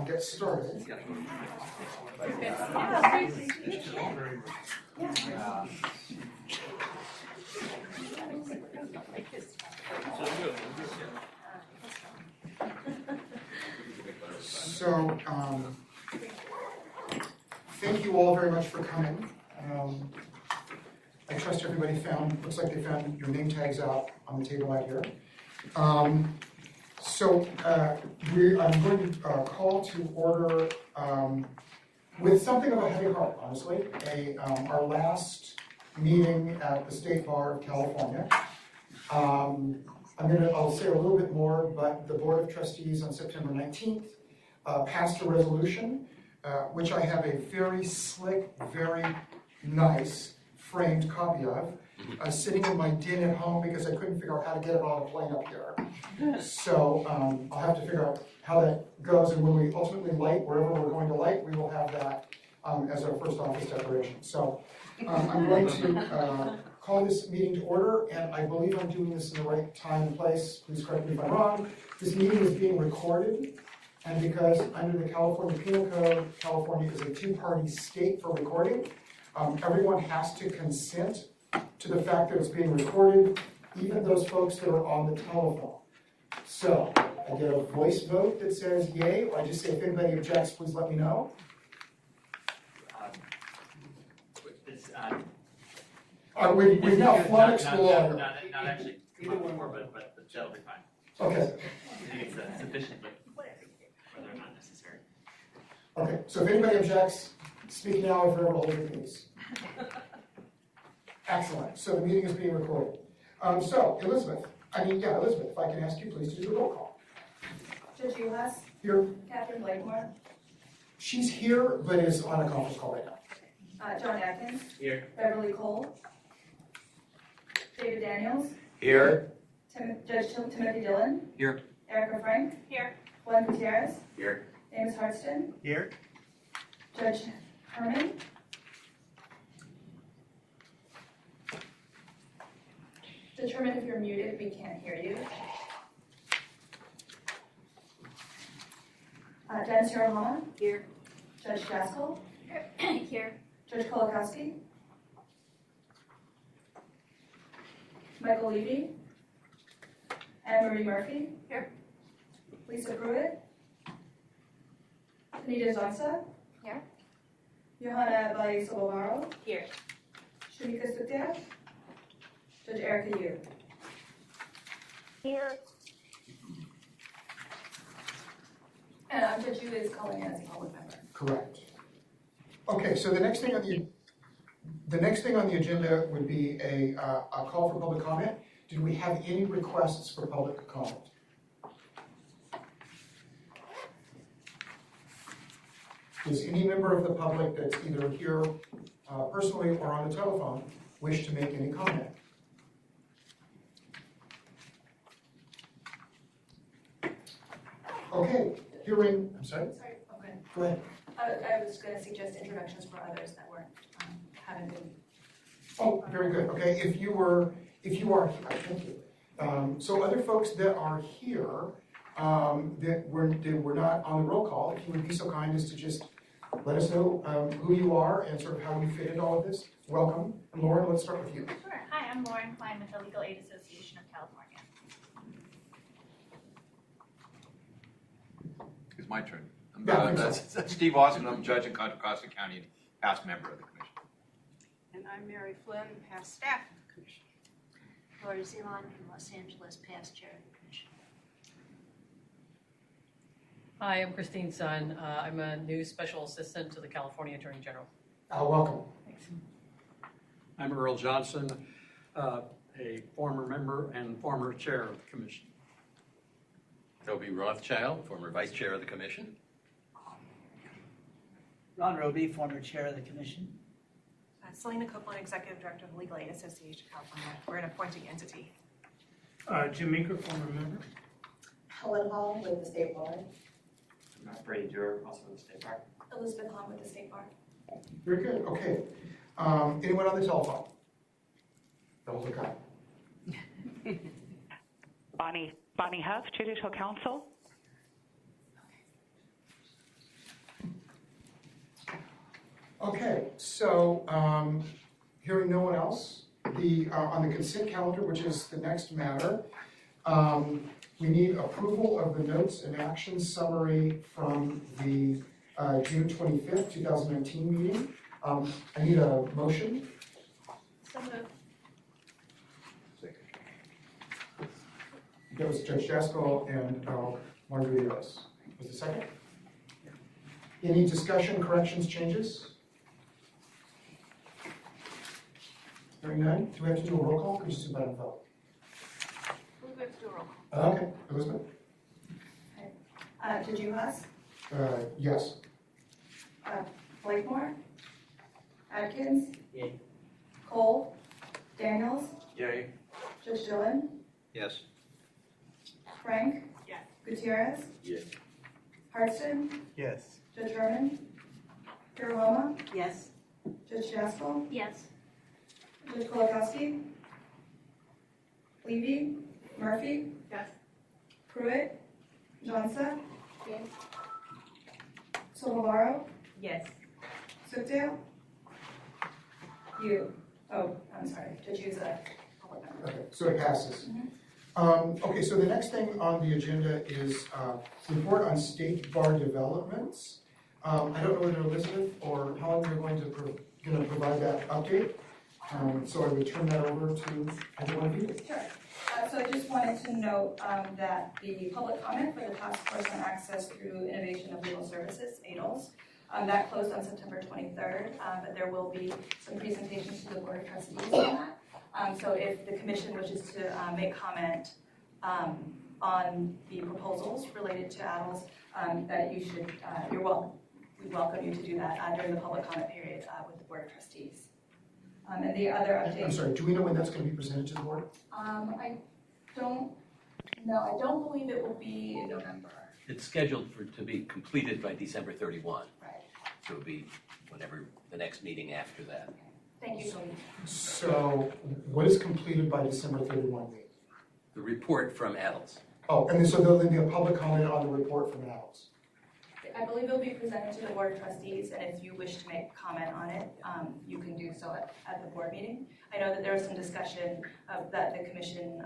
Get started. So, thank you all very much for coming. I trust everybody looks like they found your name tags out on the table out here. I'm going to call to order with something of a heavy heart, honestly. Our last meeting at the State Bar of California. I'll say a little bit more, but the Board of Trustees on September 19th passed a resolution, which I have a very slick, very nice framed copy of, sitting in my den at home because I couldn't figure out how to get it on a plane up here. So I'll have to figure out how that goes, and when we ultimately light, wherever we're going to light, we will have that as our first office decoration. So I'm going to call this meeting to order, and I believe I'm doing this in the right time and place. Please correct me if I'm wrong. This meeting is being recorded, and because under the California Penal Code, California is a two-party state for recording, everyone has to consent to the fact that it's being recorded, even those folks that are on the telephone. So I get a voice vote that says yay, or I just say if anybody objects, please let me know. We've now flummoxed the lawyer. Not actually before, but that'll be fine. Okay. I think it's sufficient, but whether or not necessary. Okay, so if anybody objects, speak now if you're able to hold your peace. Excellent. So the meeting is being recorded. Elizabeth, if I can ask you please to do the roll call. Judge Uhas? Here. Catherine Blakemore? She's here, but is on a conference call right now. John Atkins? Here. Beverly Cole? David Daniels? Here. Judge Timothy Dillon? Here. Erica Frank? Here. Juan Gutierrez? Here. Amos Hartston? Here. Judge Herman? Determine if you're muted, we can't hear you. Dennis Hirohama. Here. Judge Jaskol. Here. Judge Kolakowski. Michael Levy. Anne Marie Murphy. Here. Lisa Pruitt. Anita Zonsa. Here. Johanna Valles-Sobomaro. Here. Shamika Sukdeo. Judge Erica Yu. Here. And Judge Yu is calling in as a public member. Correct. Okay, so the next thing on the agenda would be a call for public comment. Did we have any requests for public comment? Does any member of the public that's either here personally or on the telephone wish to make any comment? Okay, hearing, I'm sorry, Sorry, okay. go ahead. I was going to suggest introductions for others that haven't been. Oh, very good. Okay, if you are, thank you. So other folks that are here that were not on the roll call, if you would be so kind as to just let us know who you are and sort of how you fit into all of this. Welcome. And Lauren, let's start with you. Sure. Hi, I'm Lauren Klein with the Legal Aid Association of California. It's my turn. Yeah, I think That's Steve Austin. I'm a judge in Contra Costa County and past member of the commission. And I'm Mary Flynn, past staff of the commission. Laura Zelon from Los Angeles, past chair of the commission. Hi, I'm Christine Sun. I'm a new special assistant to the California Attorney General. Welcome. Thanks. I'm Earl Johnson, a former member and former chair of the commission. Toby Rothschild, former vice chair of the commission. Ron Roby, former chair of the commission. Selena Copeland, Executive Director of the Legal Aid Association of California. We're an appointing entity. Jim Meeker, former member. Helen Hall with the State Bar. Brady Dewar, also with the State Bar. Elizabeth Hahn with the State Bar. Very good. Okay. Anyone on the telephone? Double the count. Bonnie Huff, Judicial Council. Okay, so hearing no one else, on the consent calendar, which is the next matter, we need approval of the notes and actions summary from the June 25th, 2019 meeting. I need a motion. So moved. That was Judge Jaskol and Margarita Rios. Was the second? Any discussion, corrections, changes? Hearing none, do we have to do a roll call or just do by the vote? We have to do a roll call. Okay, Elizabeth? Judge Uhas. Yes. Blakemore. Adkins. Yay. Cole. Daniels. Yay. Judge Dillon. Yes. Frank. Yes. Gutierrez. Yes. Hartson. Yes. Judge Herman. Hirohama. Yes. Judge Jaskol. Yes. Judge Kolakowski. Levy. Murphy. Yes. Pruitt. Johnson. Yes. Sobomaro. Yes. Sukdale. You. Oh, I'm sorry. Judge Yu's a public member. Okay, so it passes. Okay, so the next thing on the agenda is report on state bar developments. I don't know whether Elizabeth or Helen are going to provide that update. So I would turn that over to either one of you. Sure. So I just wanted to note that the public comment for the Task Force on Access through Innovation of Legal Services, ADLS, that closed on September 23rd, but there will be some presentations to the Board of Trustees on that. So if the Commission wishes to make comment on the proposals related to ADLS, that you should, you're welcome. We welcome you to do that during the public comment period with the Board of Trustees. And the other update. I'm sorry, do we know when that's going to be presented to the board? I don't believe it will be in November. It's scheduled to be completed by December 31. Right. So it'll be whenever the next meeting after that. Thank you, Toby. So what is completed by December 31 mean? The report from adults. Oh, and then so there'll be a public comment on the report from adults. I believe it will be presented to the Board of Trustees, and if you wish to make comment on it, you can do so at the board meeting. I know that there was some discussion that the commission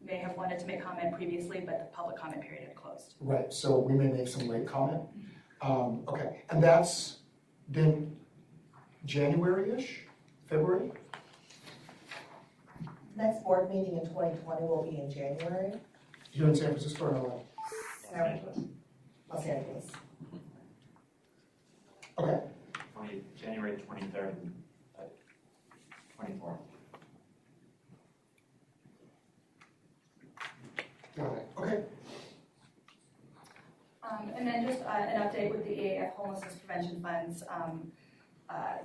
may have wanted to make comment previously, but the public comment period had closed. Right, so we may make some late comment. Okay, and that's then January-ish, February? Next board meeting in 2020 will be in January, Here in San Francisco or LA? Los Angeles. Okay, January 23rd, 24th. got it, okay. And then just an update with the EAF homelessness prevention funds.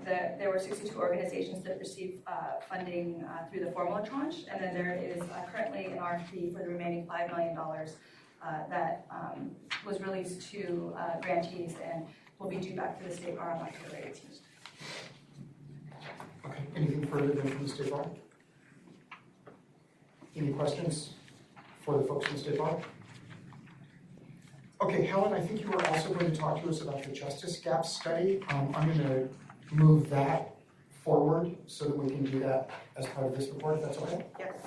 There were 62 organizations that received funding through the formula tranche, and then there is currently an RFP for the remaining $5 million that was released to grantees and will be due back to the State Bar on October 18th. Okay, anything further than from the State Bar? Any questions for the folks from the State Bar? Okay, Helen, I think you were also going to talk to us about the Justice Gap study. I'm going to move that forward so that we can do that as part of this report, if that's okay? Yes.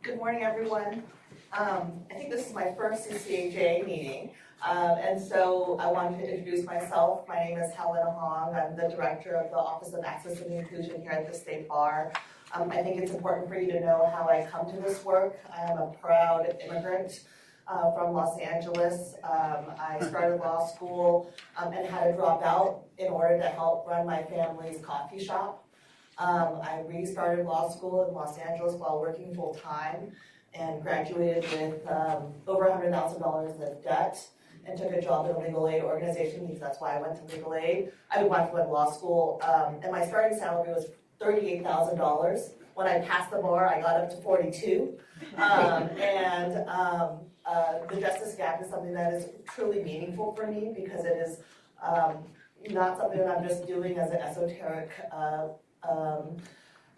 Good morning, everyone. I think this is my first CCAJ meeting, and so I wanted to introduce myself. My name is Helen Hong. I'm the director of the Office of Access and Inclusion here at the State Bar. I think it's important for you to know how I come to this work. I am a proud immigrant from Los Angeles. I started law school and had to drop out in order to help run my family's coffee shop. I restarted law school in Los Angeles while working full time and graduated with over $100,000 of debt and took a job at a legal aid organization because that's why I went to legal aid. I wanted to go to law school, and my starting salary was $38,000. When I passed the bar, I got up to 42. The Justice Gap is something that is truly meaningful for me because it is not something that I'm just doing as an esoteric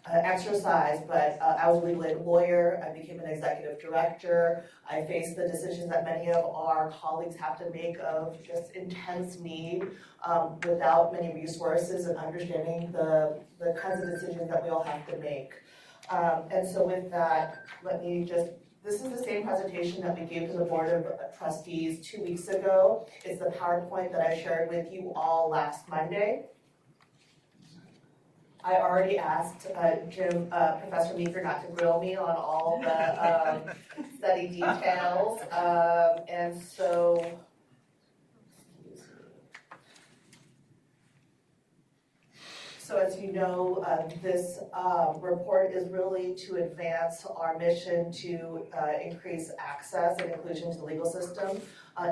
exercise, but I was a legal aid lawyer. I became an executive director. I faced the decisions that many of our colleagues have to make of just intense need without many resources and understanding the kinds of decisions that we all have to make. And so with that, this is the same presentation that we gave to the Board of Trustees 2 weeks ago. It's the PowerPoint that I shared with you all last Monday. I already asked Professor Meeker not to grill me on all the study details, and so, so as you know, this report is really to advance our mission to increase access and inclusion to the legal system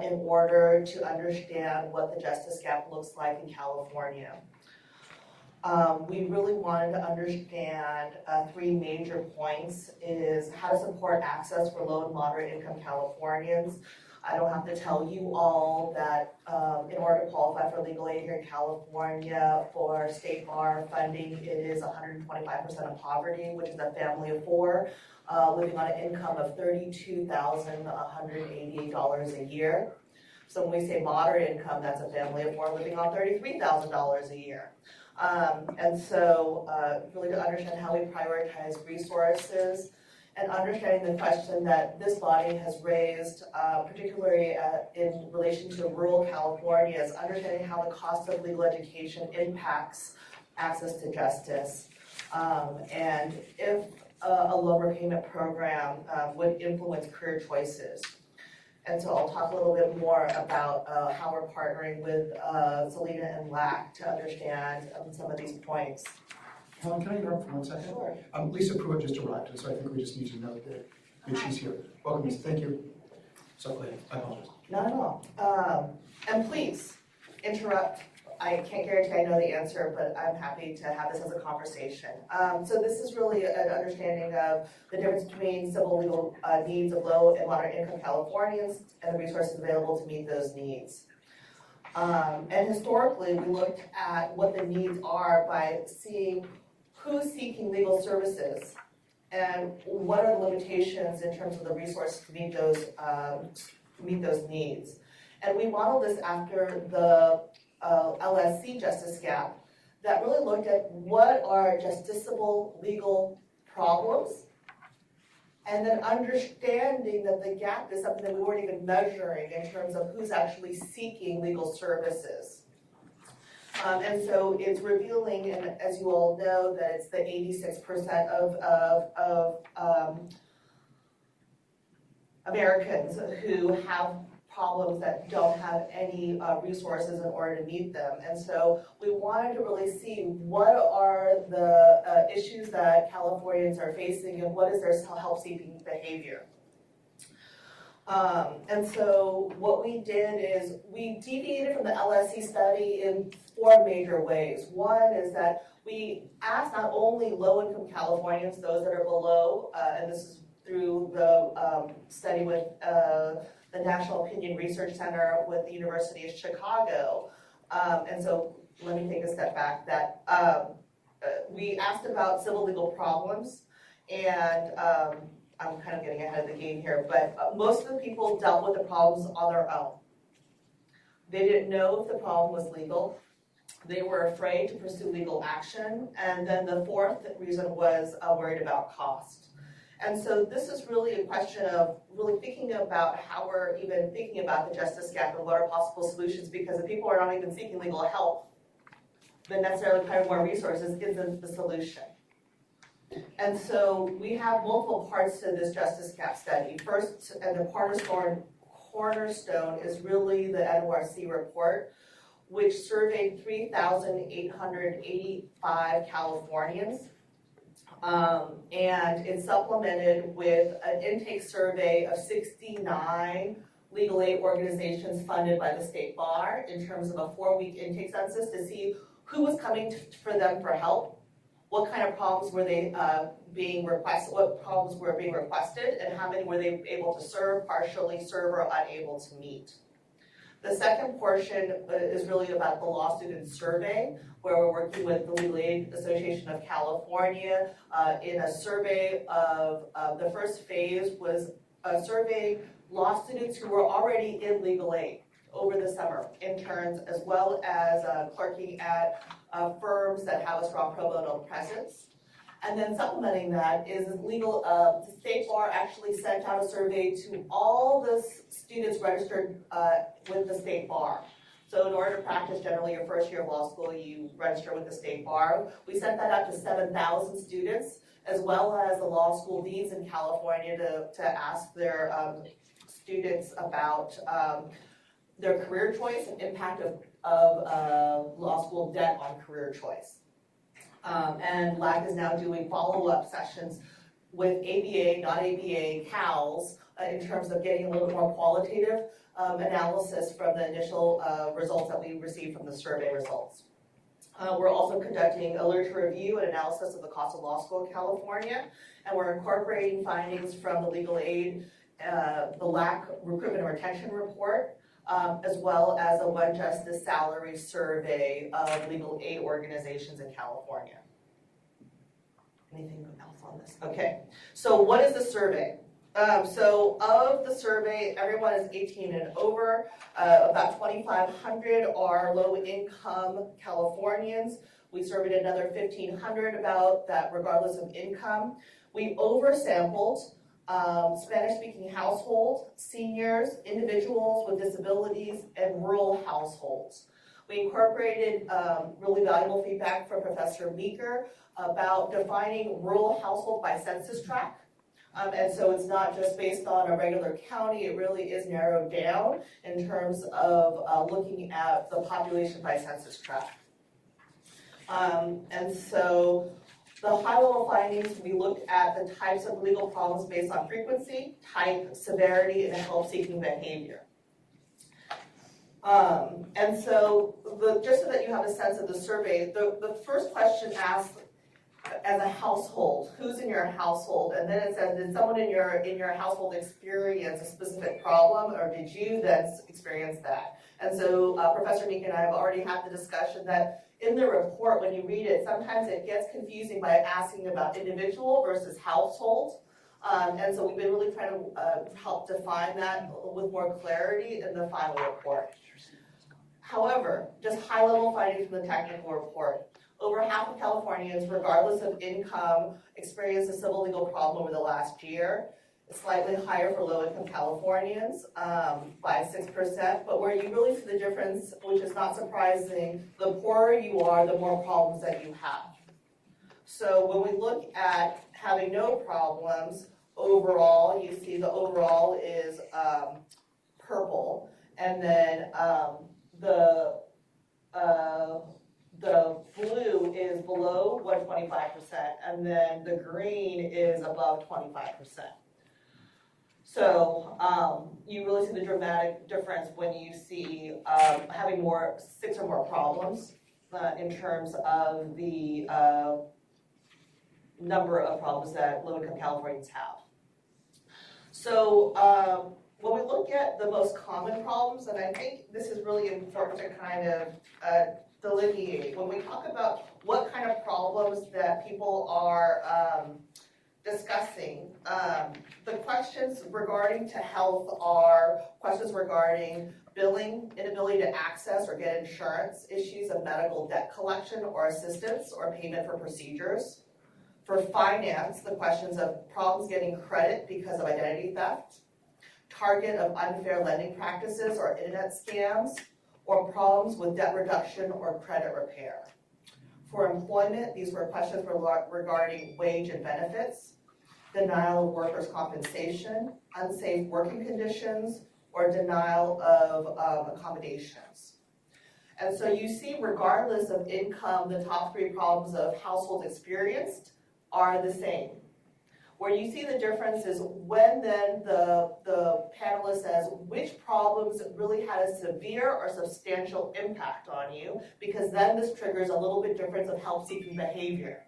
in order to understand what the justice gap looks like in California. We really wanted to understand 3 major points: is how to support access for low and moderate income Californians. I don't have to tell you all that in order to qualify for legal aid here in California for State Bar funding, it is 125% of poverty, which is a family of 4 living on an income of $32,188 a year. So when we say moderate income, that's a family of 4 living on $33,000 a year. And so really to understand how we prioritize resources and understanding the question that this body has raised, particularly in relation to rural California, is understanding how the cost of legal education impacts access to justice, and if a loan repayment program would influence career choices. And so I'll talk a little bit more about how we're partnering with Selena and LAC to understand some of these points. Helen, can I interrupt for 1 second? Sure. Lisa Pruitt just arrived, and so I think we just need to note that she's here. Welcome, Lisa. Thank you. So go ahead. I apologize. Not at all. And please interrupt. I can't guarantee I know the answer, but I'm happy to have this as a conversation. So this is really an understanding of the difference between civil legal needs of low and moderate income Californians and the resources available to meet those needs. And historically, we looked at what the needs are by seeing who's seeking legal services and what are the limitations in terms of the resources to meet those needs. And we modeled this after the LSC justice gap that really looked at what are justiciable legal problems, and then understanding that the gap is something that we weren't even measuring in terms of who's actually seeking legal services. And so it's revealing, and as you all know, that it's the 86% of Americans who have problems that don't have any resources in order to meet them. And so we wanted to really see what are the issues that Californians are facing and what is their help-seeking behavior. And so what we did is we deviated from the LSC study in 4 major ways. One is that we asked not only low-income Californians, those that are below, and this is through the study with the National Opinion Research Center with the University of Chicago. And so let me take a step back. That we asked about civil legal problems, and I'm kind of getting ahead of the game here, but most of the people dealt with the problems on their own. They didn't know if the problem was legal. They were afraid to pursue legal action. And then the 4th reason was worried about cost. And so this is really a question of really thinking about how we're even thinking about the justice gap and what are possible solutions, because if people are not even seeking legal help, then necessarily having more resources isn't the solution. And so we have multiple parts to this justice gap study. First, and the cornerstone is really the NORC report, which surveyed 3,885 Californians. And it's supplemented with an intake survey of 69 legal aid organizations funded by the State Bar in terms of a 4-week intake census to see who was coming for them for help, what kind of problems were they being requested, what problems were being requested, and how many were they able to serve, partially serve, or unable to meet. The second portion is really about the law student survey, where we're working with the Legal Aid Association of California in a survey of, the first phase was a survey law students who were already in legal aid over the summer, interns, as well as clerking at firms that have a strong pro bono presence. And then supplementing that is legal, the State Bar actually sent out a survey to all the students registered with the State Bar. So in order to practice generally your first year of law school, you register with the State Bar. We sent that out to 7,000 students, as well as the law school deans in California to ask their students about their career choice and impact of law school debt on career choice. And LAC is now doing follow-up sessions with ABA, non-ABA, CALs, in terms of getting a little bit more qualitative analysis from the initial results that we received from the survey results. We're also conducting a literature review and analysis of the cost of law school in California, and we're incorporating findings from the legal aid, the LAC recruitment and retention report, as well as a One Justice salary survey of legal aid organizations in California. Anything else on this? Okay, so what is the survey? So of the survey, everyone is 18 and over. About 2,500 are low-income Californians. We surveyed another 1,500 about that regardless of income. We oversampled Spanish-speaking households, seniors, individuals with disabilities, and rural households. We incorporated really valuable feedback from Professor Meeker about defining rural household by census tract. And so it's not just based on a regular county, it really is narrowed down in terms of looking at the population by census tract. And so the high-level findings, we looked at the types of legal problems based on frequency, type, severity, and help-seeking behavior. And so just so that you have a sense of the survey, the first question asked, as a household, who's in your household? And then it says, did someone in your household experience a specific problem, or did you then experience that? And so Professor Meek and I have already had the discussion that in the report, when you read it, sometimes it gets confusing by asking about individual versus household. And so we've been really trying to help define that with more clarity in the final report. However, just high-level findings from the technical report. Over half of Californians, regardless of income, experienced a civil legal problem over the last year. It's slightly higher for low-income Californians by 6%, but where you really see the difference, which is not surprising, the poorer you are, the more problems that you have. So when we look at having no problems, overall, you see the overall is purple, and then the blue is below 125%, and then the green is above 25%. So you really see the dramatic difference when you see having 6 or more problems in terms of the number of problems that low-income Californians have. So when we look at the most common problems, and I think this is really important to kind of delineate, when we talk about what kind of problems that people are discussing, the questions regarding to health are questions regarding billing, inability to access or get insurance, issues of medical debt collection or assistance or payment for procedures. For finance, the questions of problems getting credit because of identity theft, target of unfair lending practices or internet scams, or problems with debt reduction or credit repair. For employment, these were questions regarding wage and benefits, denial of workers' compensation, unsafe working conditions, or denial of accommodations. And so you see, regardless of income, the top 3 problems of households experienced are the same. Where you see the difference is when then the panelist says which problems really had a severe or substantial impact on you, because then this triggers a little bit difference of help-seeking behavior.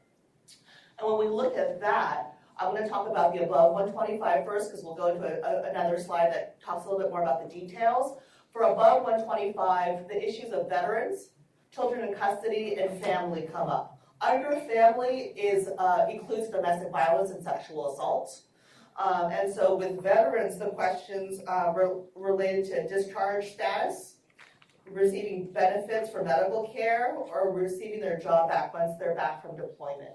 And when we look at that, I'm going to talk about the above 125 first, because we'll go into another slide that talks a little bit more about the details. For above 125, the issues of veterans, children in custody, and family come up. Under family includes domestic violence and sexual assault. And so with veterans, the questions related to discharge status, receiving benefits for medical care, or receiving their job back once they're back from deployment.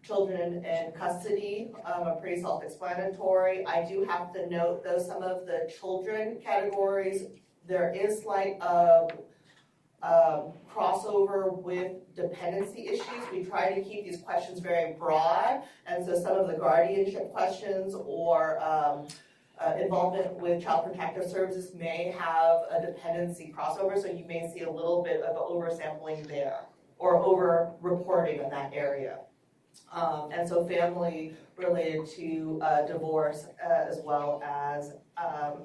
Children in custody are pretty self-explanatory. I do have to note, though, some of the children categories, there is slight crossover with dependency issues. We try to keep these questions very broad, and so some of the guardianship questions or involvement with Child Protective Services may have a dependency crossover, so you may see a little bit of oversampling there or over-reporting in that area. And so family related to divorce as well as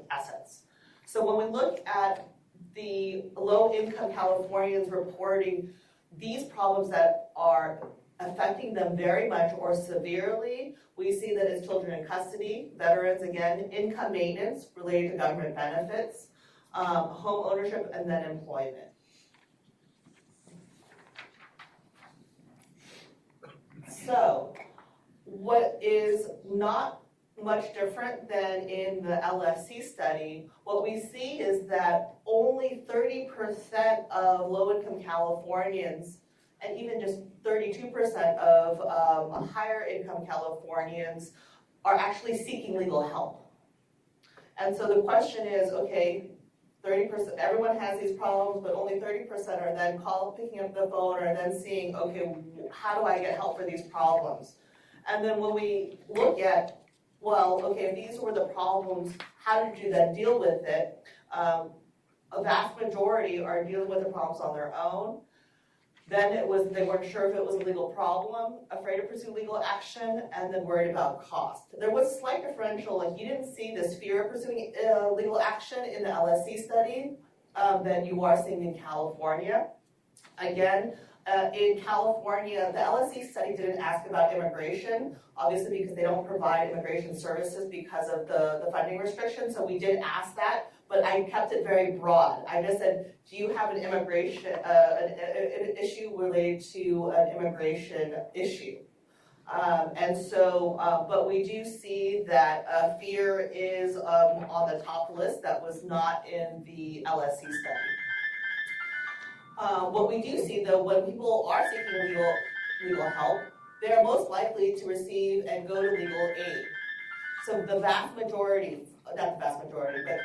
assets. So when we look at the low-income Californians reporting these problems that are affecting them very much or severely, we see that it's children in custody, veterans again, income maintenance related to government benefits, home ownership, and then employment. So, what is not much different than in the LFC study, what we see is that only 30% of low-income Californians, and even just 32% of higher income Californians are actually seeking legal help. And so the question is, okay, 30%, everyone has these problems, but only 30% are then picking up the phone or then seeing, okay, how do I get help for these problems? And then when we look at, well, okay, if these were the problems, how did you then deal with it? A vast majority are dealing with the problems on their own. Then they weren't sure if it was a legal problem, afraid to pursue legal action, and then worried about cost. There was a slight differential, like you didn't see this fear of pursuing legal action in the LSC study that you are seeing in California. Again, in California, the LSE study didn't ask about immigration, obviously because they don't provide immigration services because of the funding restrictions. So we did ask that, but I kept it very broad. I just said, do you have an immigration, an issue related to an immigration issue? But we do see that fear is on the top list. That was not in the LSE study. What we do see though, when people are seeking legal help, they are most likely to receive and go to legal aid. So the vast majority, not the vast majority, but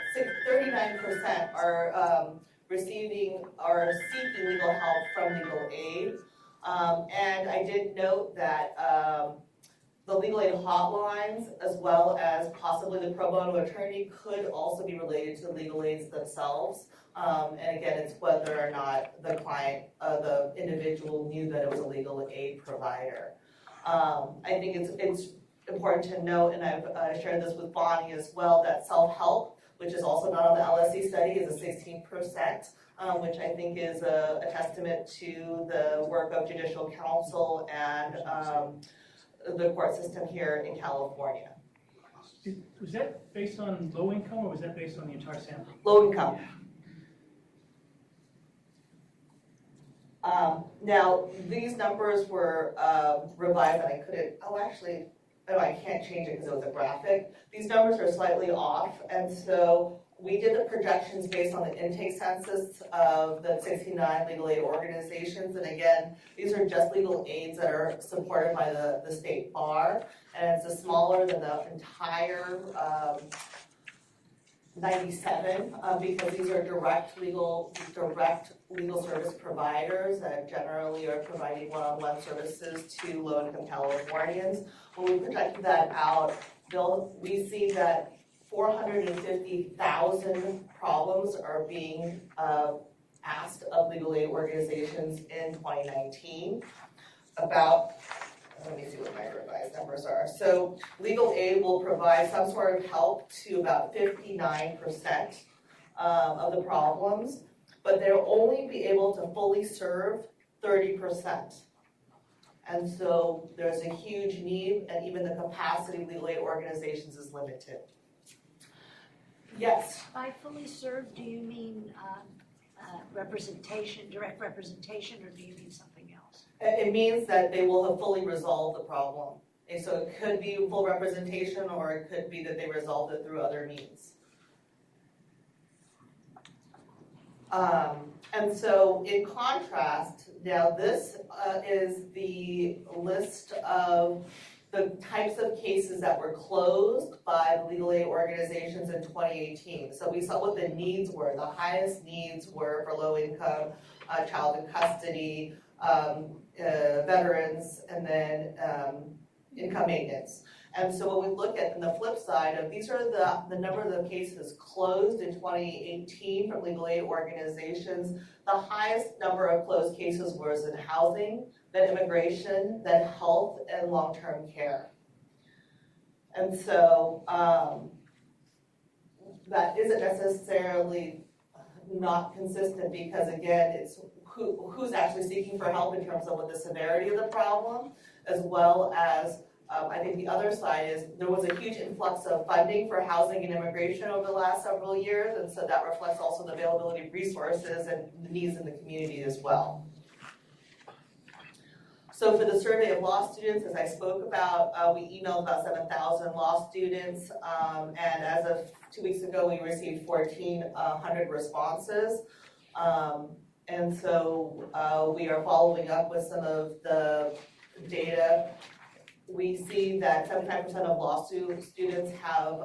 39% are receiving or seeking legal help from legal aid. And I did note that the legal aid hotlines, as well as possibly the pro bono attorney, could also be related to legal aids themselves. And again, it's whether or not the client, the individual knew that it was a legal aid provider. I think it's important to note, and I've shared this with Bonnie as well, that self-help, which is also not on the LSE study, is a 16%. Which I think is a testament to the work of judicial counsel and the court system here in California. Was that based on low income or was that based on the entire sample? Low income. Now, these numbers were revised, and I couldn't, I can't change it because it was a graphic. These numbers are slightly off, and so we did the projections based on the intake census of the 69 legal aid organizations. And again, these are just legal aids that are supported by the state bar. And it's smaller than the entire 97 because these are direct legal service providers that generally are providing one-on-one services to low-income Californians. When we projected that out, we see that 450,000 problems are being asked of legal aid organizations in 2019. Let me see what my revised numbers are. So legal aid will provide some sort of help to about 59% of the problems, but they'll only be able to fully serve 30%. And so there's a huge need, and even the capacity of legal aid organizations is limited. Yes? By fully served, do you mean representation, direct representation, or do you mean something else? It means that they will have fully resolved the problem. And so it could be full representation, or it could be that they resolved it through other means. And so in contrast, now this is the list of the types of cases that were closed by the legal aid organizations in 2018. So we saw what the needs were. The highest needs were for low income, child in custody, veterans, and then income maintenance. And so when we look at the flip side of these are the number of cases closed in 2018 from legal aid organizations. The highest number of closed cases was in housing, then immigration, then health, and long-term care. And so that isn't necessarily not consistent because again, it's who's actually seeking for help in terms of what the severity of the problem, as well as I think the other side is there was a huge influx of funding for housing and immigration over the last several years, and so that reflects also the availability of resources and the needs in the community as well. So for the survey of law students, as I spoke about, we emailed about 7,000 law students, and as of 2 weeks ago, we received 1,400 responses. And so we are following up with some of the data. We see that 75% of law students have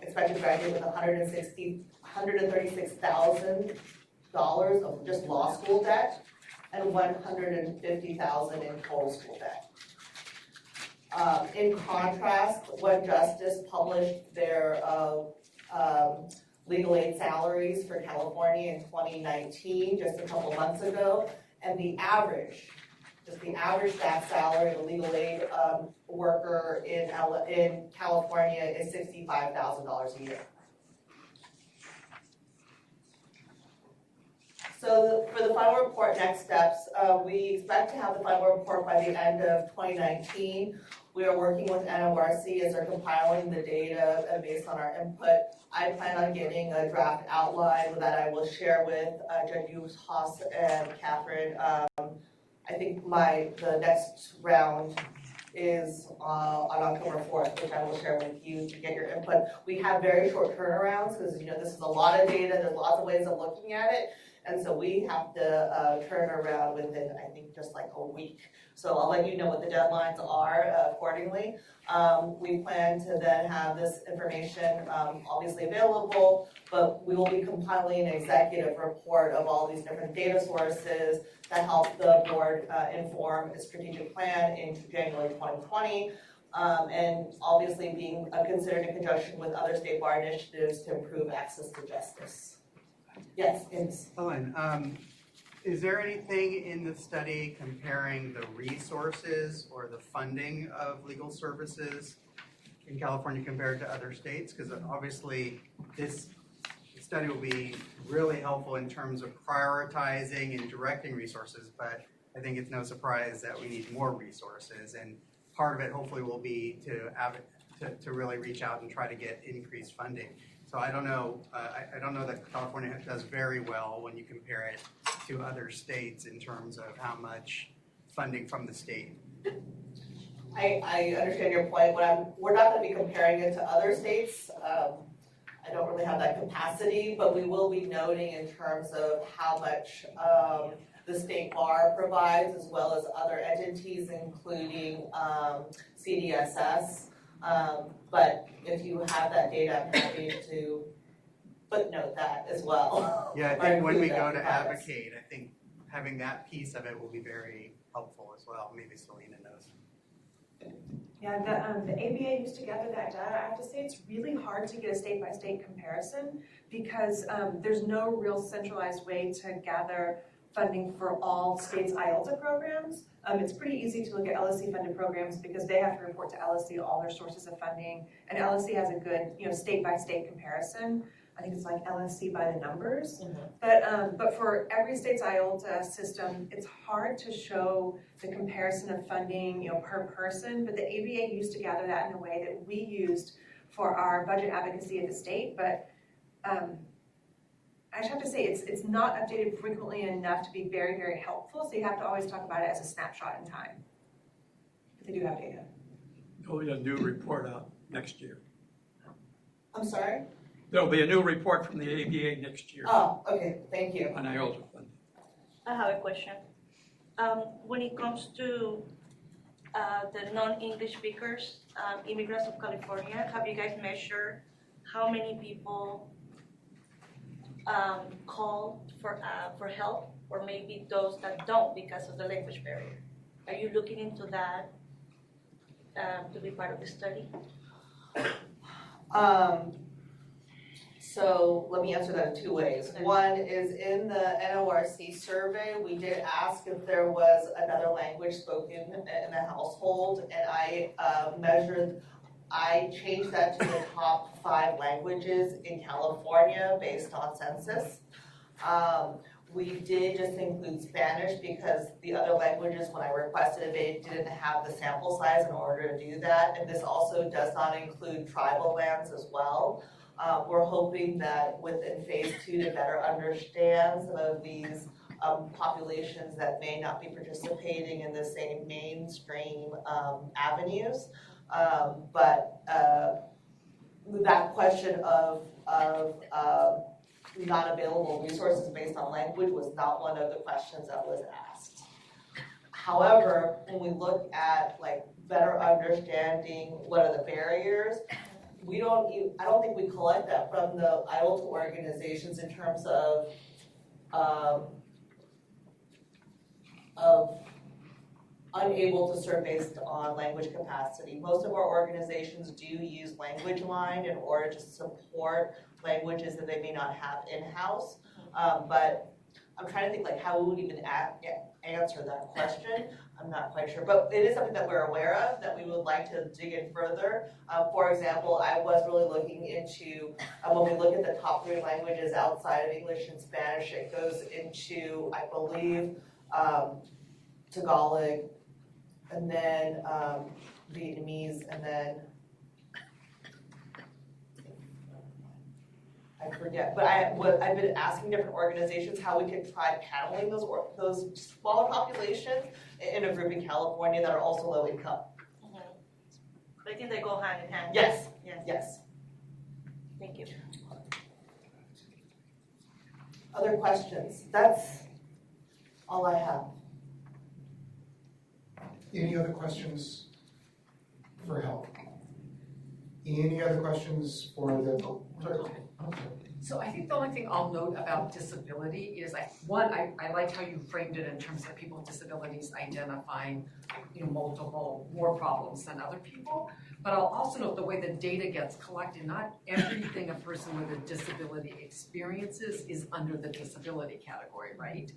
expected to graduate with $136,000 of just law school debt and $150,000 in total school debt. In contrast, One Justice published their legal aid salaries for California in 2019, just a couple months ago, and the average staff salary of a legal aid worker in California is $65,000 a year. So for the final report, next steps, we expect to have the final report by the end of 2019. We are working with NORC as they're compiling the data based on our input. I plan on getting a draft outline that I will share with Judge Haas and Catherine. I think the next round is on October 4th, which I will share with you to get your input. We have very short turnarounds because this is a lot of data. There's lots of ways of looking at it. And so we have to turn around within, I think, just like a week. So I'll let you know what the deadlines are accordingly. We plan to then have this information obviously available, but we will be compiling an executive report of all these different data sources that help the board inform a strategic plan in January 2020. And obviously being considered in conjunction with other state bar initiatives to improve access to justice. Yes, it's Ellen, is there anything in the study comparing the resources or the funding of legal services in California compared to other states? Because obviously this study will be really helpful in terms of prioritizing and directing resources, but I think it's no surprise that we need more resources, and part of it hopefully will be to really reach out and try to get increased funding. So I don't know. I don't know that California does very well when you compare it to other states in terms of how much funding from the state. I understand your point. We're not going to be comparing it to other states. I don't really have that capacity, but we will be noting in terms of how much the state bar provides, as well as other entities, including CDSS. But if you have that data, I'm happy to footnote that as well. Yeah, I think when we go to advocate, I think having that piece of it will be very helpful as well. Maybe Selena knows. Yeah, the ABA used to gather that data. I have to say it's really hard to get a state-by-state comparison because there's no real centralized way to gather funding for all states' IELTS programs. It's pretty easy to look at LSC funded programs because they have to report to LSC all their sources of funding, and LSC has a good state-by-state comparison. I think it's like LSC by the numbers. Mm-hmm. But for every state's IELTS system, it's hard to show the comparison of funding per person, but the ABA used to gather that in a way that we used for our budget advocacy at the state, but I just have to say it's not updated frequently enough to be very, very helpful, so you have to always talk about it as a snapshot in time. But they do have data. There'll be a new report out next year. I'm sorry? There'll be a new report from the ABA next year. Oh, okay, thank you. On IELTS funding. I have a question. When it comes to the non-English speakers, immigrants of California, have you guys measured how many people call for help, or maybe those that don't because of the language barrier? Are you looking into that to be part of the study? So let me answer that in two ways. One is in the NORC survey, we did ask if there was another language spoken in the household, and I changed that to the top 5 languages in California based on census. We did just include Spanish because the other languages, when I requested it, didn't have the sample size in order to do that. And this also does not include tribal lands as well. We're hoping that within phase 2 to better understand some of these populations that may not be participating in the same mainstream avenues. But that question of not available resources based on language was not one of the questions that was asked. However, when we look at better understanding what are the barriers, I don't think we collect that from the IELTS organizations in terms of unable to serve based on language capacity. Most of our organizations do use Language Line in order to support languages that they may not have in-house. But I'm trying to think like how we would even answer that question. I'm not quite sure, but it is something that we're aware of, that we would like to dig in further. For example, I was really looking into, when we look at the top 3 languages outside of English and Spanish, it goes into, I believe, Tagalog, and then Vietnamese, and then I forget, but I've been asking different organizations how we could try handling those smaller populations in a group in California that are also low income. I think they go hand in hand. Yes, Yes. yes. Thank you. Other questions? That's all I have. Any other questions for help? Any other questions for the, So I think the only thing I'll note about disability is, I like how you framed it in terms of people with disabilities identifying, multiple, more problems than other people. But I'll also note the way the data gets collected, not everything a person with a disability experiences is under the disability category, right?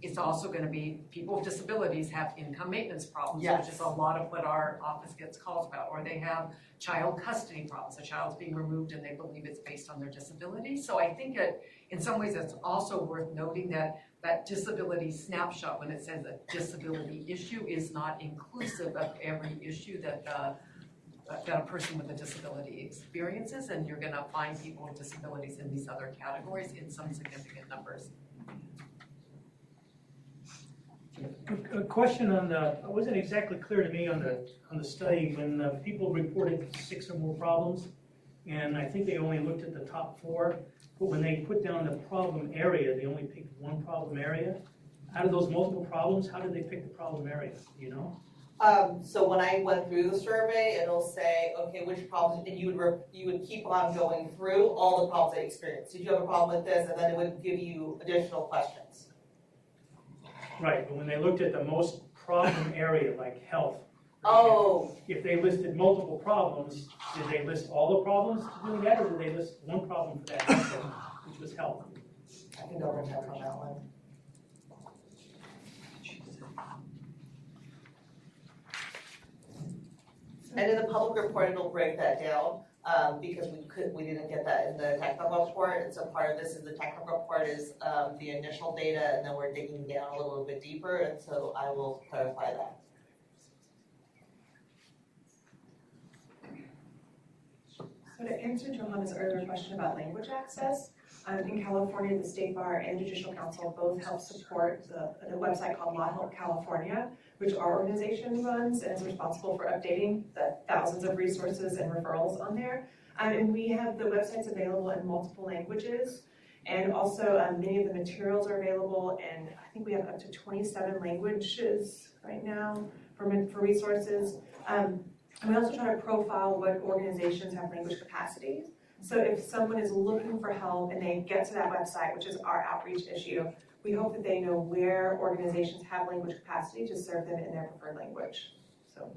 It's also going to be people with disabilities have income maintenance problems, Yes. which is a lot of what our office gets calls about, or they have child custody problems. A child's being removed and they believe it's based on their disability. So I think in some ways it's also worth noting that disability snapshot, when it says a disability issue, is not inclusive of every issue that a person with a disability experiences, and you're going to find people with disabilities in these other categories in some significant numbers. A question on it wasn't exactly clear to me on the study when people reported 6 or more problems, and I think they only looked at the top 4, but when they put down the problem area, they only picked 1 problem area. Out of those multiple problems, how did they pick the problem area, do you know? So when I went through the survey, it'll say, okay, which problems, and you would keep on going through all the problems they experienced. Did you have a problem with this? And then it would give you additional questions. Right, but when they looked at the most problem area, like health, oh, if they listed multiple problems, did they list all the problems to doing that, or did they list 1 problem for that answer, which was health? I can double check on that one. And in the public report, it'll break that down because we didn't get that in the technical report. And so part of this is the technical report is the initial data, and then we're digging down a little bit deeper. And so I will clarify that. So to answer Johanna's earlier question about language access, in California, the State Bar and Judicial Council both help support a website called Law Help California, which our organization runs and is responsible for updating the thousands of resources and referrals on there. And we have the websites available in multiple languages, and also many of the materials are available, and I think we have up to 27 languages right now for resources. And we also try to profile what organizations have language capacities. So if someone is looking for help and they get to that website, which is our outreach issue, we hope that they know where organizations have language capacity to serve them in their preferred language. So.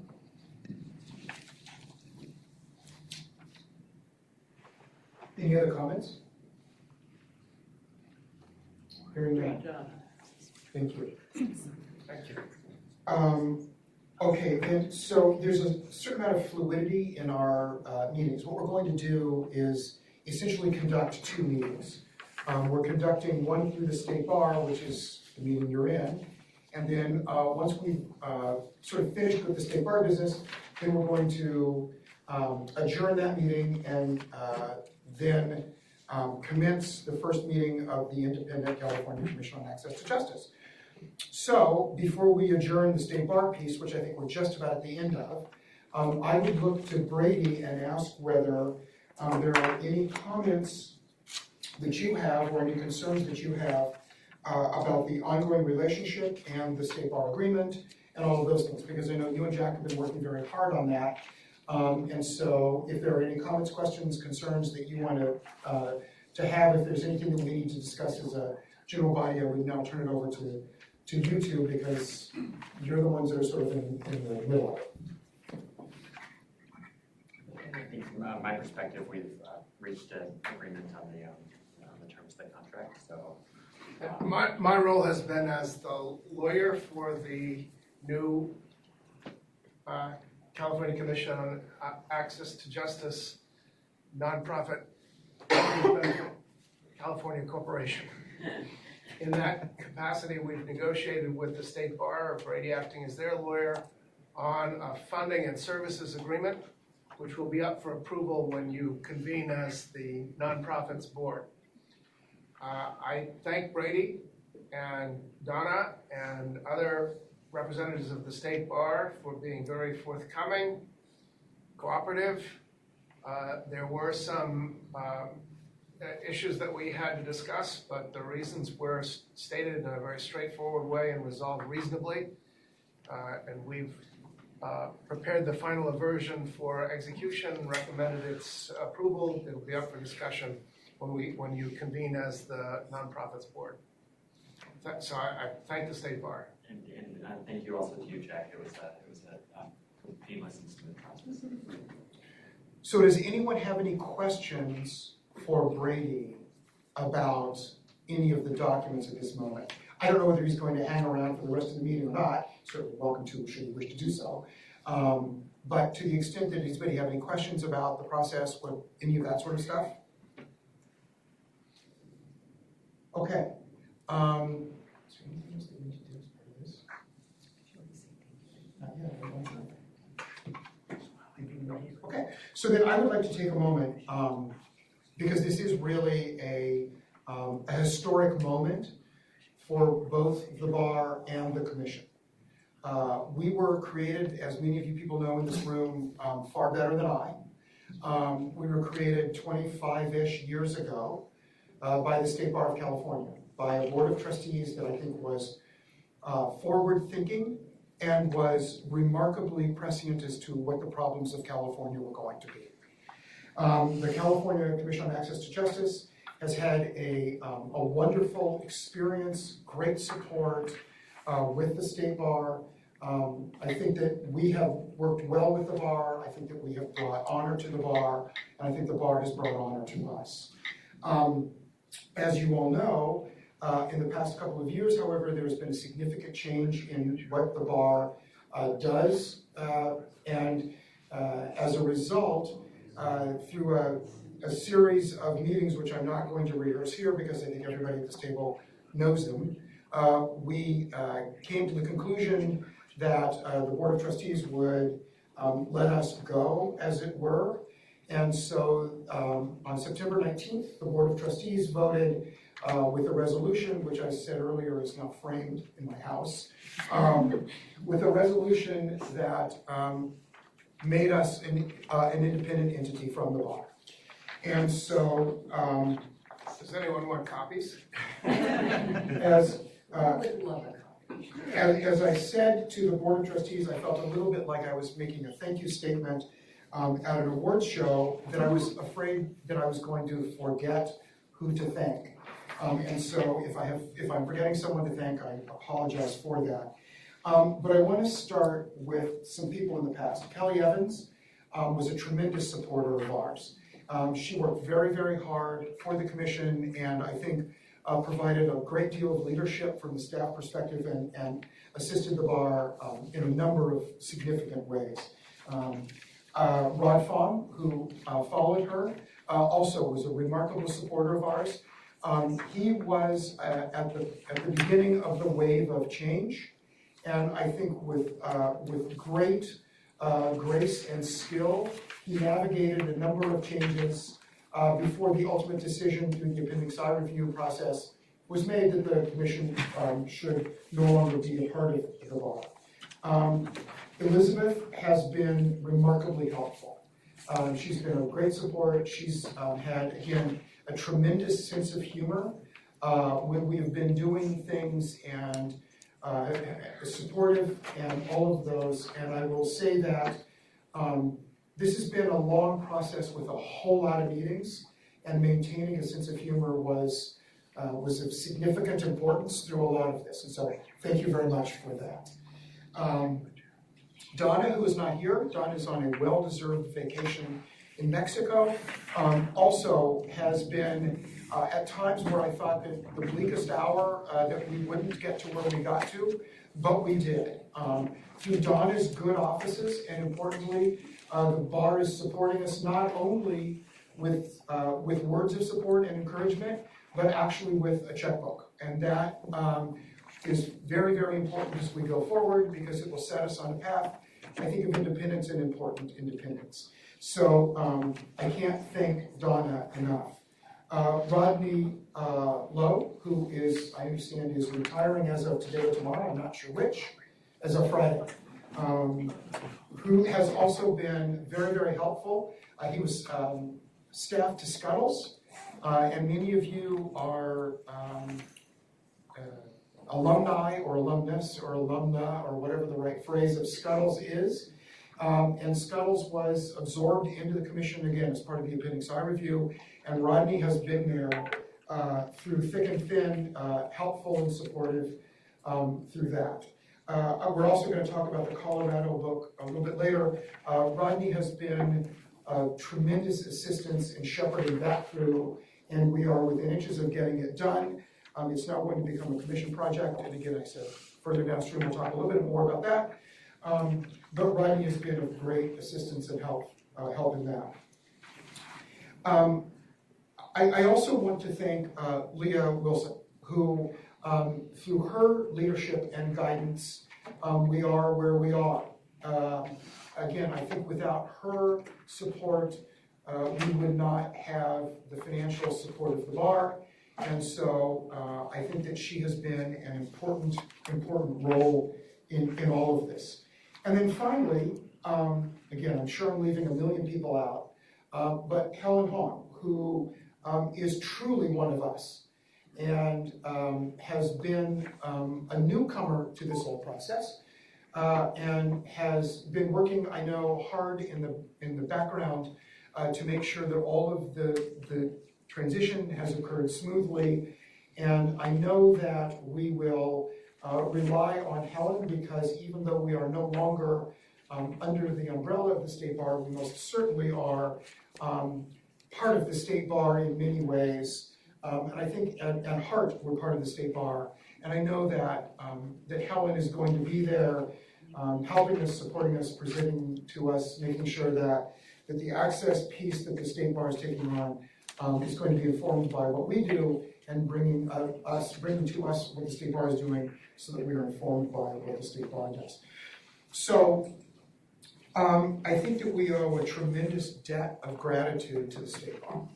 Any other comments? Hearing none. Thank you. Thank you. Okay, and so there's a certain amount of fluidity in our meetings. What we're going to do is essentially conduct 2 meetings. We're conducting one through the State Bar, which is the meeting you're in, and then once we've sort of finished with the State Bar business, then we're going to adjourn that meeting and then commence the first meeting of the Independent California Commission on Access to Justice. So, before we adjourn the State Bar piece, which I think we're just about at the end of, I would look to Brady and ask whether there are any comments that you have or any concerns that you have about the ongoing relationship and the State Bar agreement and all of those things, because I know you and Jack have been working very hard on that. And so if there are any comments, questions, concerns that you want to have, if there's anything that we need to discuss as a general body, I would now turn it over to you two, because you're the ones that are sort of in the middle of it. I think from my perspective, we've reached an agreement on the terms of the contract, so My role has been as the lawyer for the new California Commission on Access to Justice nonprofit California Corporation. In that capacity, we've negotiated with the State Bar, Brady acting as their lawyer, on a funding and services agreement, which will be up for approval when you convene as the nonprofits board. I thank Brady and Donna and other representatives of the State Bar for being very forthcoming, cooperative. There were some issues that we had to discuss, but the reasons were stated in a very straightforward way and resolved reasonably. And we've prepared the final version for execution, recommended its approval. It'll be up for discussion when you convene as the nonprofits board. So I thank the State Bar. And thank you also to you, Jack. It was a painless and smooth process. So does anyone have any questions for Brady about any of the documents at this moment? I don't know whether he's going to hang around for the rest of the meeting or not. Certainly welcome to, should you wish to do so. But to the extent that anybody have any questions about the process, or any of that sort of stuff? Okay. Is there anything else that we need to do as part of this? Not yet. Okay. So then I would like to take a moment, because this is really a historic moment for both the bar and the commission. We were created, as many of you people know in this room, far better than I. We were created 25-ish years ago by the State Bar of California, by a board of trustees that I think was forward-thinking and was remarkably prescient as to what the problems of California were going to be. The California Commission on Access to Justice has had a wonderful experience, great support with the State Bar. I think that we have worked well with the bar. I think that we have brought honor to the bar, and I think the bar has brought honor to us. As you all know, in the past couple of years, however, there's been a significant change in what the bar does, and as a result, through a series of meetings, which I'm not going to rehearse here because I think everybody at this table knows them, we came to the conclusion that the Board of Trustees would let us go, as it were. And so on September 19th, the Board of Trustees voted with a resolution, which I said earlier is now framed in my house, with a resolution that made us an independent entity from the bar. And so, does anyone want copies? As I said to the Board of Trustees, I felt a little bit like I was making a thank you statement at an awards show, that I was afraid that I was going to forget who to thank. And so if I'm forgetting someone to thank, I apologize for that. But I want to start with some people in the past. Kelly Evans was a tremendous supporter of ours. She worked very, very hard for the commission, and I think provided a great deal of leadership from the staff perspective and assisted the bar in a number of significant ways. Rod Fong, who followed her, also was a remarkable supporter of ours. He was at the beginning of the wave of change, and I think with great grace and skill, he navigated a number of changes before the ultimate decision through the Appendix I review process was made that the commission should no longer be a part of the bar. Elizabeth has been remarkably helpful. She's been a great support. She's had, again, a tremendous sense of humor when we have been doing things, and supportive, and all of those. And I will say that this has been a long process with a whole lot of meetings, and maintaining a sense of humor was of significant importance through a lot of this. And so thank you very much for that. Donna, who is not here, Donna is on a well-deserved vacation in Mexico. Also has been at times where I thought that the bleakest hour that we wouldn't get to where we got to, but we did. Through Donna's good offices, and importantly, the bar is supporting us not only with words of support and encouragement, but actually with a checkbook. And that is very, very important as we go forward because it will set us on a path, I think, of independence and important independence. So I can't thank Donna enough. Rodney Lowe, who is, I understand, is retiring as of today or tomorrow, I'm not sure which, as of Friday, who has also been very, very helpful. He was staff to Scuttles, and many of you are alumni or alumnus or alumna or whatever the right phrase of Scuttles is. And Scuttles was absorbed into the commission again as part of the Appendix I review, and Rodney has been there through thick and thin, helpful and supportive through that. We're also going to talk about the Colorado book a little bit later. Rodney has been a tremendous assistance in shepherding that through, and we are within inches of getting it done. It's now going to become a commission project, and again, I said further downstream, we'll talk a little bit more about that. But Rodney has been of great assistance and help in that. I also want to thank Leah Wilson, who through her leadership and guidance, we are where we are. Again, I think without her support, we would not have the financial support of the bar. And so I think that she has been an important role in all of this. And then finally, again, I'm sure I'm leaving a million people out, but Helen Hong, who is truly one of us and has been a newcomer to this whole process and has been working, I know, hard in the background to make sure that all of the transition has occurred smoothly. And I know that we will rely on Helen because even though we are no longer under the umbrella of the State Bar, we most certainly are part of the State Bar in many ways. And I think at heart, we're part of the State Bar. And I know that, that Helen is going to be there helping us, supporting us, presenting to us, making sure that the access piece that the State Bar is taking on is going to be informed by what we do and bringing to us what the State Bar is doing so that we are informed by what the State Bar does. So I think that we owe a tremendous debt of gratitude to the State Bar.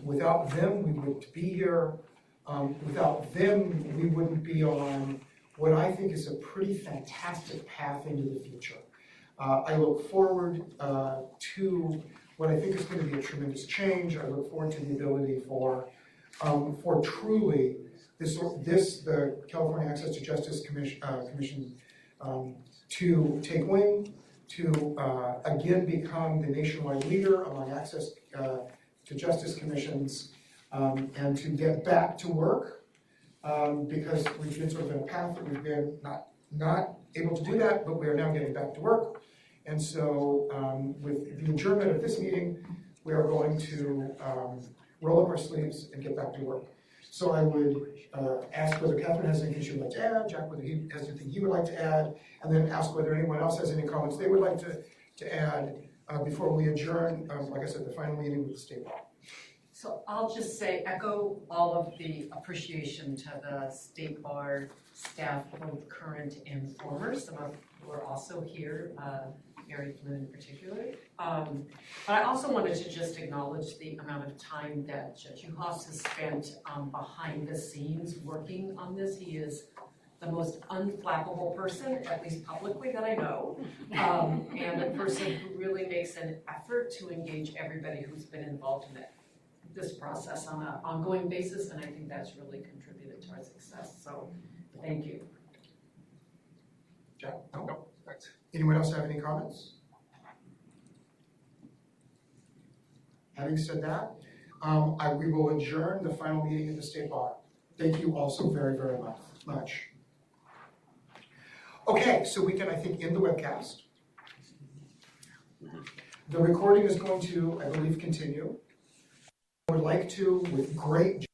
Without them, we wouldn't be here. Without them, we wouldn't be on what I think is a pretty fantastic path into the future. I look forward to what I think is going to be a tremendous change. I look forward to the ability for truly the California Access to Justice Commission to take wing, to again become the nationwide leader among access to justice commissions, and to get back to work because we've been sort of in a path that we've been not able to do that, but we are now getting back to work. And so with the adjournment of this meeting, we are going to roll up our sleeves and get back to work. So I would ask whether Catherine has anything she would like to add, Jack whether he has anything he would like to add, and then ask whether anyone else has any comments they would like to add before we adjourn, like I said, the final meeting with the State Bar. So I'll just say, echo all of the appreciation to the State Bar staff, both current and former. Some of who are also here, Mary Flynn in particular. But I also wanted to just acknowledge the amount of time that Judge Uhas has spent behind the scenes working on this. He is the most unflappable person, at least publicly, that I know, and a person who really makes an effort to engage everybody who's been involved in this process on an ongoing basis, and I think that's really contributed to our success. So, thank you. Jack? No, thanks. Anyone else have any comments? Having said that, we will adjourn the final meeting of the State Bar. Thank you all so very, very much. Okay, so we can, I think, end the webcast. The recording is going to, I believe, continue. I would like to, with great